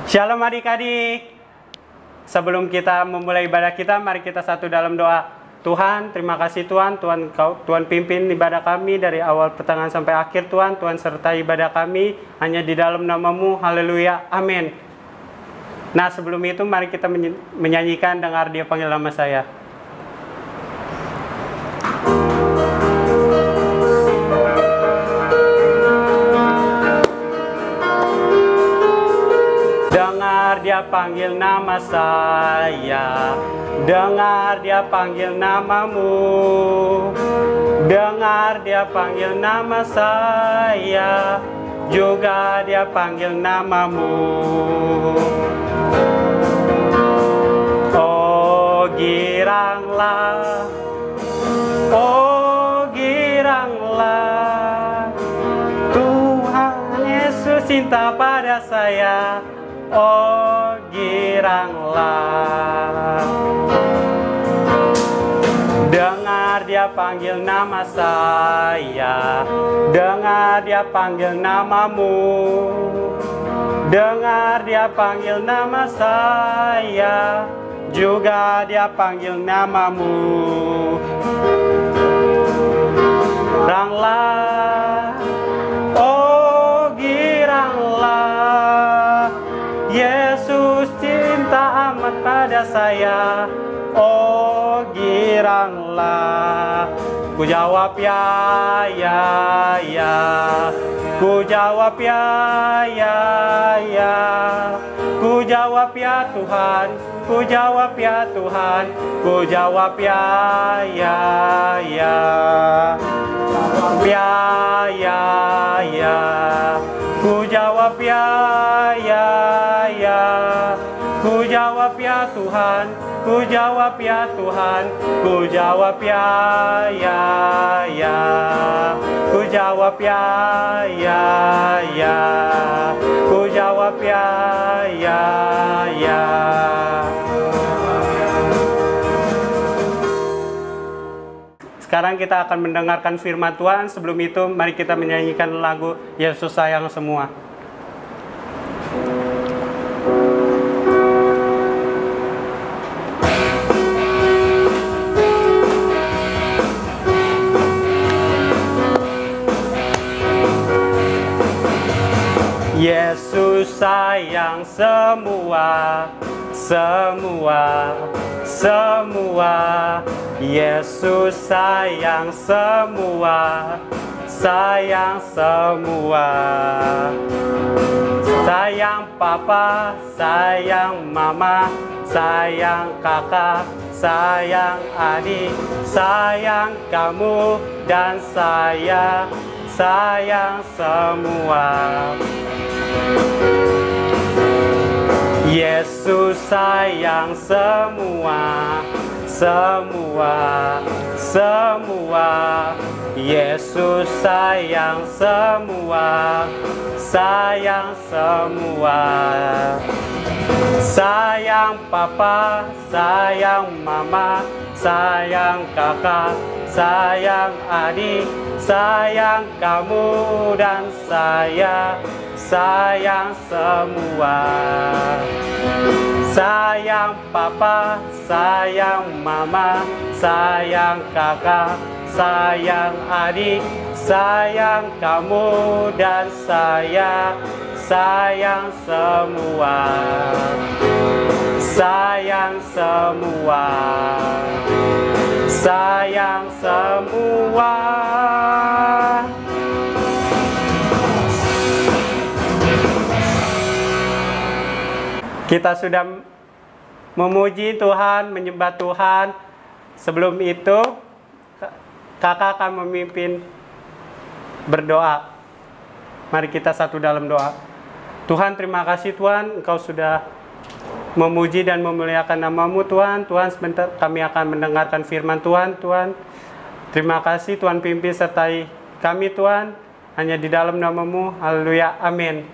Shalom adik-adik. Sebelum kita memulai ibadah kita, mari kita satu dalam doa. Tuhan, terima kasih Tuhan, Tuhan pimpin ibadah kami dari awal pertengahan sampai akhir Tuhan. Tuhan sertai ibadah kami hanya di dalam nama-Mu. Haleluya. Amin. Nah, sebelum itu mari kita menyanyikan Dengar Dia Panggil Nama Saya. Dengar Dia panggil nama saya, dengar Dia panggil namamu. Dengar Dia panggil nama saya, juga Dia panggil namamu. Oh giranglah, oh giranglah, Tuhan Yesus cinta pada saya. Oh giranglah, dengar Dia panggil nama saya, dengar Dia panggil namamu. Dengar Dia panggil nama saya, juga Dia panggil namamu. Giranglah, oh giranglah, Yesus cinta amat pada saya. Oh giranglah, ku jawab ya, ya, ya. Ku jawab ya, ya, ya. Ku jawab ya Tuhan, ku jawab ya Tuhan. Ku jawab ya, ya, ya. Ya, ya, ya. Ku jawab ya, ya, ya. Ku jawab ya Tuhan, ku jawab ya Tuhan. Ku jawab ya, ya, ya. Ku jawab ya, ya, ya. Ku jawab ya, ya, ya. Sekarang kita akan mendengarkan firman Tuhan. Sebelum itu, mari kita menyanyikan lagu Yesus Sayang Semua. Yesus sayang semua, semua, semua. Yesus sayang semua, sayang semua. Sayang papa, sayang mama, sayang kakak, sayang adik, sayang kamu dan saya, sayang semua. Yesus sayang semua, semua, semua. Yesus sayang semua, sayang semua. Sayang papa, sayang mama, sayang kakak, sayang adik, sayang kamu dan saya, sayang semua. Sayang papa, sayang mama, sayang kakak, sayang adik, sayang kamu dan saya, sayang semua. Sayang semua, sayang semua. Kita sudah memuji Tuhan, menyembah Tuhan. Sebelum itu, kakak akan memimpin berdoa. Mari kita satu dalam doa. Tuhan, terima kasih Tuhan, Engkau sudah memuji dan memuliakan nama-Mu Tuhan. Tuhan, sebentar kami akan mendengarkan firman Tuhan. Tuhan, terima kasih Tuhan, pimpin sertai kami Tuhan. Hanya di dalam nama-Mu. Haleluya. Amin.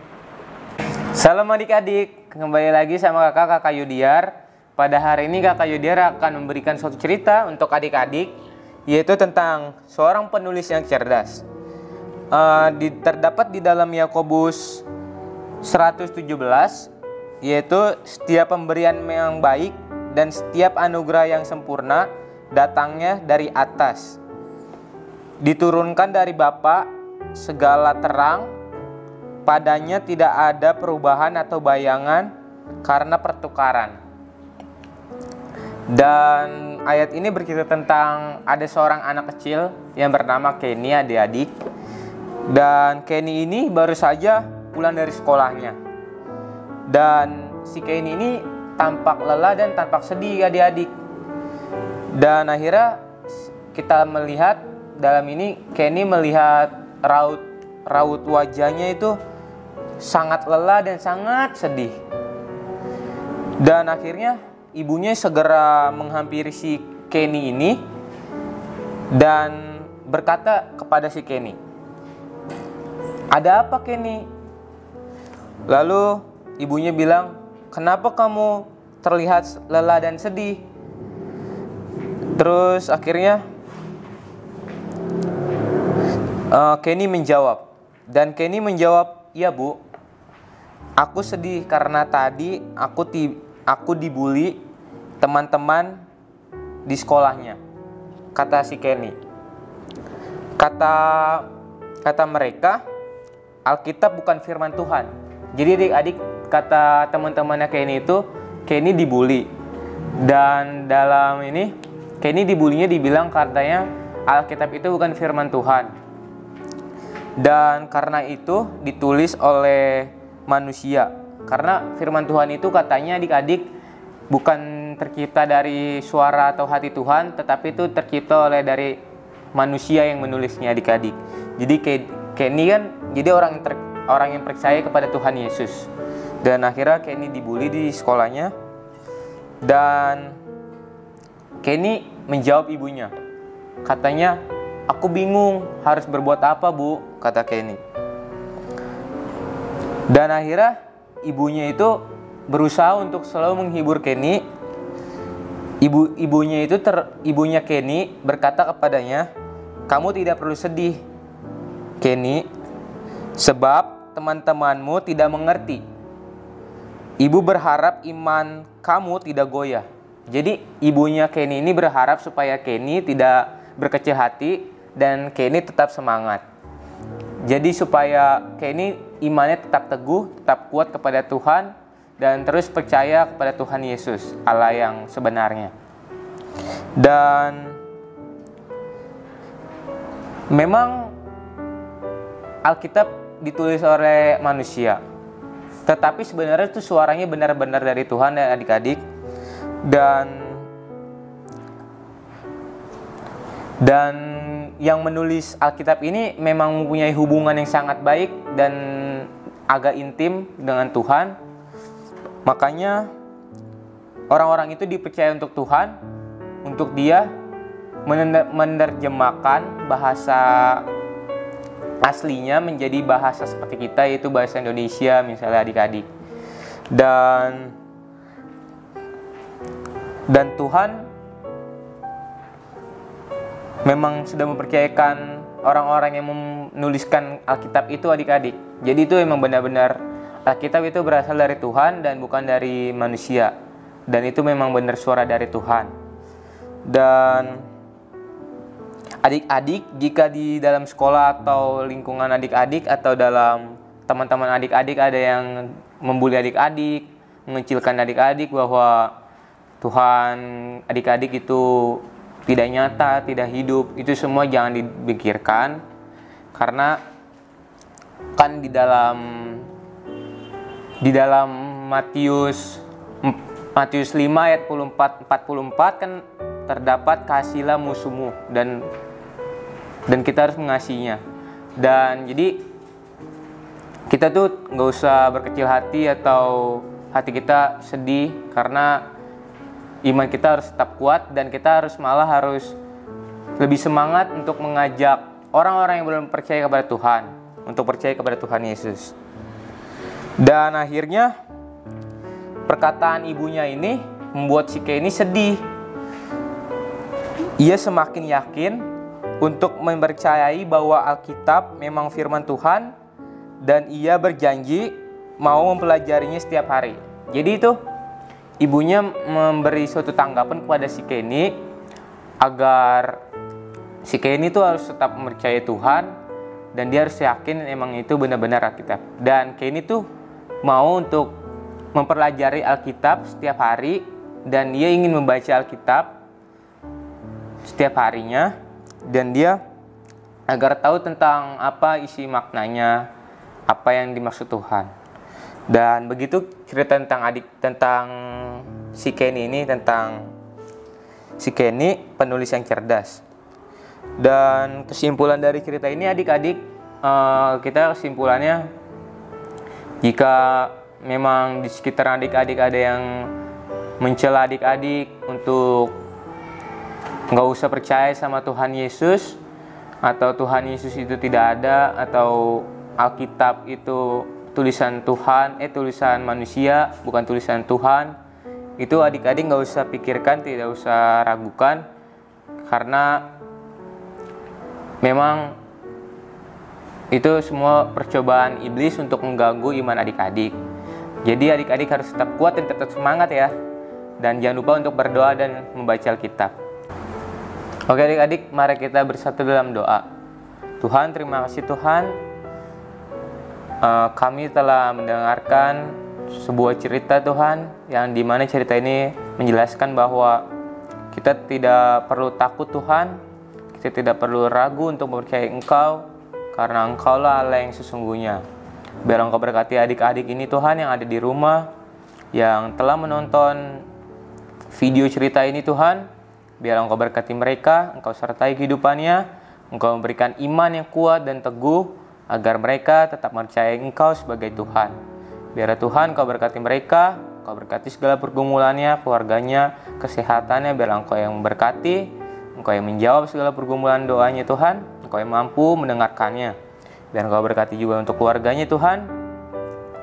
Salam adik-adik, kembali lagi sama kakak Yudiar. Pada hari ini kakak Yudiar akan memberikan suatu cerita untuk adik-adik yaitu tentang seorang penulis yang cerdas. Terdapat di dalam Yakobus 117, yaitu setiap pemberian yang baik dan setiap anugerah yang sempurna datangnya dari atas, diturunkan dari Bapa segala terang, padanya tidak ada perubahan atau bayangan karena pertukaran. Dan ayat ini bercerita tentang ada seorang anak kecil yang bernama Kenny, adik-adik. Dan Kenny ini baru saja pulang dari sekolahnya. Dan si Kenny ini tampak lelah dan tampak sedih, adik-adik. Dan akhirnya kita melihat dalam ini Kenny melihat raut wajahnya itu sangat lelah dan sangat sedih. Dan akhirnya ibunya segera menghampiri si Kenny ini dan berkata kepada si Kenny, "Ada apa, Kenny?" Lalu ibunya bilang, "Kenapa kamu terlihat lelah dan sedih?" Terus akhirnya Kenny menjawab. Dan Kenny menjawab, "Iya, Bu. Aku sedih karena tadi aku dibully teman-teman di sekolahnya," kata si Kenny. Kata mereka, Alkitab bukan firman Tuhan. Jadi adik-adik, kata teman-temannya Kenny itu, Kenny dibully. Dan dalam ini Kenny dibulinya dibilang katanya Alkitab itu bukan firman Tuhan. Dan karena itu ditulis oleh manusia. Karena firman Tuhan itu katanya adik-adik bukan tercipta dari suara atau hati Tuhan, tetapi itu tercipta dari manusia yang menulisnya, adik-adik. Jadi Kenny kan jadi orang yang percaya kepada Tuhan Yesus. Dan akhirnya Kenny dibully di sekolahnya. Dan Kenny menjawab ibunya. Katanya, "Aku bingung harus berbuat apa, Bu," kata Kenny. Dan akhirnya ibunya itu berusaha untuk selalu menghibur Kenny. Ibunya Kenny berkata kepadanya, "Kamu tidak perlu sedih, Kenny, sebab teman-temanmu tidak mengerti. Ibu berharap iman kamu tidak goyah." Jadi ibunya Kenny ini berharap supaya Kenny tidak berkecil hati dan Kenny tetap semangat. Jadi supaya Kenny imannya tetap teguh, tetap kuat kepada Tuhan, dan terus percaya kepada Tuhan Yesus, Allah yang sebenarnya. Dan memang Alkitab ditulis oleh manusia, tetapi sebenarnya itu suaranya benar-benar dari Tuhan dan adik-adik. Dan yang menulis Alkitab ini memang mempunyai hubungan yang sangat baik dan agak intim dengan Tuhan. Makanya orang-orang itu dipercaya untuk Tuhan, untuk dia menerjemahkan bahasa aslinya menjadi bahasa seperti kita, yaitu bahasa Indonesia misalnya, adik-adik. Dan Tuhan memang sudah mempercayakan orang-orang yang menuliskan Alkitab itu, adik-adik. Jadi itu memang benar-benar Alkitab itu berasal dari Tuhan dan bukan dari manusia. Dan itu memang benar suara dari Tuhan. Dan adik-adik, jika di dalam sekolah atau lingkungan adik-adik atau dalam teman-teman adik-adik ada yang membuli adik-adik, mengecilkan adik-adik bahwa Tuhan adik-adik itu tidak nyata, tidak hidup, itu semua jangan dipikirkan. Karena kan di dalam Matius 5 ayat 44 kan terdapat "Kasihilah musuhmu" dan kita harus mengasihinya. Dan jadi kita tuh nggak usah berkecil hati atau hati kita sedih, karena iman kita harus tetap kuat dan kita harus lebih semangat untuk mengajak orang-orang yang belum percaya kepada Tuhan untuk percaya kepada Tuhan Yesus. Dan akhirnya perkataan ibunya ini membuat si Kenny sedih. ia semakin yakin untuk mempercayai bahwa Alkitab memang firman Tuhan, dan ia berjanji mau mempelajarinya setiap hari. Jadi itu ibunya memberi suatu tanggapan kepada si Kenny agar si Kenny itu harus tetap mempercayai Tuhan dan dia harus yakin emang itu benar-benar Alkitab. Dan Kenny tuh mau untuk mempelajari Alkitab setiap hari dan dia ingin membaca Alkitab setiap harinya, dan dia agar tahu tentang apa isi maknanya, apa yang dimaksud Tuhan. Dan begitu cerita tentang si Kenny ini, tentang si Kenny penulis yang cerdas. Dan kesimpulan dari cerita ini adik-adik, kita kesimpulannya, jika memang di sekitar adik-adik ada yang mencela adik-adik untuk nggak usah percaya sama Tuhan Yesus, atau Tuhan Yesus itu tidak ada, atau Alkitab itu tulisan Tuhan, tulisan manusia, bukan tulisan Tuhan, itu adik-adik nggak usah pikirkan, tidak usah ragukan, karena memang itu semua percobaan iblis untuk mengganggu iman adik-adik. Jadi adik-adik harus tetap kuat dan tetap semangat ya, dan jangan lupa untuk berdoa dan membaca Alkitab. Oke adik-adik, mari kita bersatu dalam doa. Tuhan, terima kasih Tuhan, kami telah mendengarkan sebuah cerita Tuhan, yang dimana cerita ini menjelaskan bahwa kita tidak perlu takut Tuhan, kita tidak perlu ragu untuk mempercayai Engkau, karena Engkaulah Allah yang sesungguhnya. Biar Engkau berkati adik-adik ini Tuhan yang ada di rumah, yang telah menonton video cerita ini Tuhan. Biar Engkau berkati mereka, Engkau sertai kehidupannya, Engkau memberikan iman yang kuat dan teguh, agar mereka tetap percaya Engkau sebagai Tuhan. Biar Tuhan Engkau berkati mereka, Engkau berkati segala pergumulannya, keluarganya, kesehatannya, biar Engkau yang memberkati, Engkau yang menjawab segala pergumulan doanya Tuhan, Engkau yang mampu mendengarkannya. Biar Engkau berkati juga untuk keluarganya Tuhan,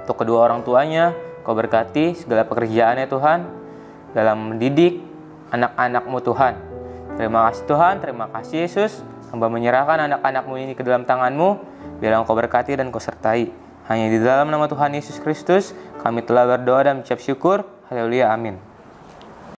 untuk kedua orang tuanya, Engkau berkati segala pekerjaannya Tuhan, dalam mendidik anak-anak-Mu Tuhan. Terima kasih Tuhan, terima kasih Yesus. Hamba menyerahkan anak-anak-Mu ini ke dalam tangan-Mu, biar Engkau berkati dan Engkau sertai. Hanya di dalam nama Tuhan Yesus Kristus kami telah berdoa dan mengucap syukur. Haleluya, amin.